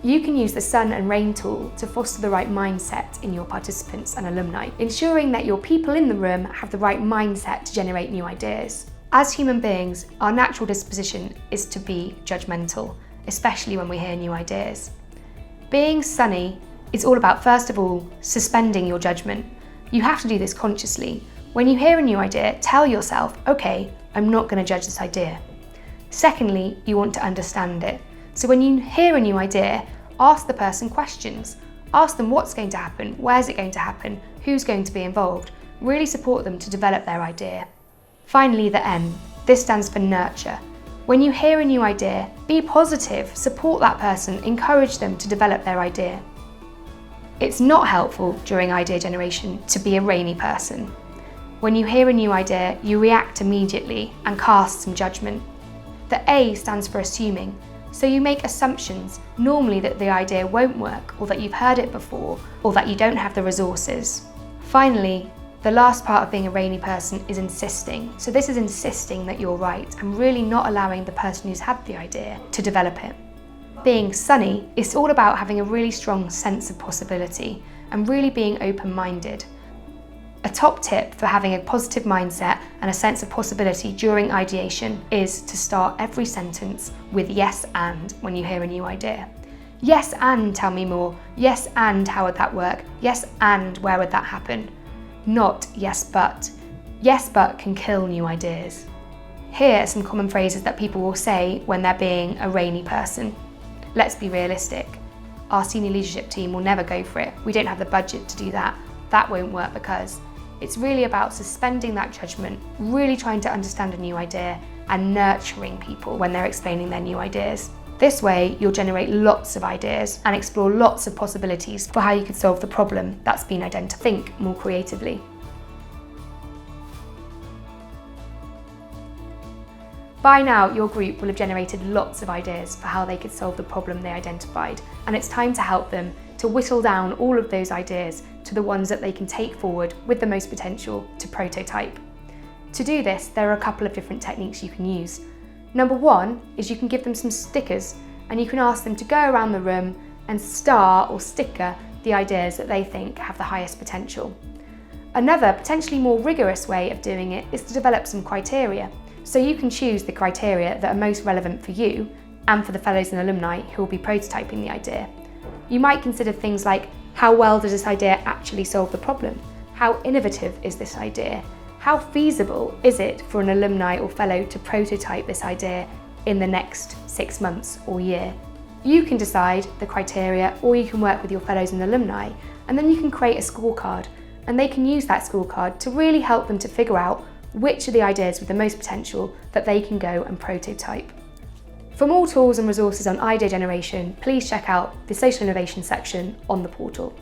You can use the sun and rain tool to foster the right mindset in your participants and alumni, ensuring that your people in the room have the right mindset to generate new ideas. As human beings, our natural disposition is to be judgmental, especially when we hear new ideas. Being sunny is all about, first of all, suspending your judgment. You have to do this consciously. When you hear a new idea, tell yourself, okay, I'm not going to judge this idea. Secondly, you want to understand it. So when you hear a new idea, ask the person questions. Ask them what's going to happen, where's it going to happen, who's going to be involved. Really support them to develop their idea. Finally, the N. This stands for nurture. When you hear a new idea, be positive, support that person, encourage them to develop their idea. It's not helpful during idea generation to be a rainy person. When you hear a new idea, you react immediately and cast some judgment. The A stands for assuming. So you make assumptions, normally that the idea won't work, or that you've heard it before, or that you don't have the resources. Finally, the last part of being a rainy person is insisting. So this is insisting that you're right and really not allowing the person who's had the idea to develop it. Being sunny is all about having a really strong sense of possibility and really being open-minded. A top tip for having a positive mindset and a sense of possibility during ideation is to start every sentence with yes and when you hear a new idea. Yes and tell me more. Yes and how would that work? Yes and where would that happen? Not yes but. Yes but can kill new ideas. Here are some common phrases that people will say when they're being a rainy person. Let's be realistic. Our senior leadership team will never go for it. We don't have the budget to do that. That won't work because. It's really about suspending that judgment, really trying to understand a new idea and nurturing people when they're explaining their new ideas. This way, you'll generate lots of ideas and explore lots of possibilities for how you could solve the problem that's been identified. Think more creatively. By now, your group will have generated lots of ideas for how they could solve the problem they identified, and it's time to help them to whittle down all of those ideas to the ones that they can take forward with the most potential to prototype. To do this, there are a couple of different techniques you can use. Number one is you can give them some stickers and you can ask them to go around the room and star or sticker the ideas that they think have the highest potential. Another, potentially more rigorous way of doing it is to develop some criteria. So you can choose the criteria that are most relevant for you and for the fellows and alumni who will be prototyping the idea. You might consider things like, how well does this idea actually solve the problem? How innovative is this idea? How feasible is it for an alumni or fellow to prototype this idea in the next 6 months or year? You can decide the criteria, or you can work with your fellows and alumni, and then you can create a scorecard, and they can use that scorecard to really help them to figure out which are the ideas with the most potential that they can go and prototype. For more tools and resources on idea generation, please check out the social innovation section on the portal.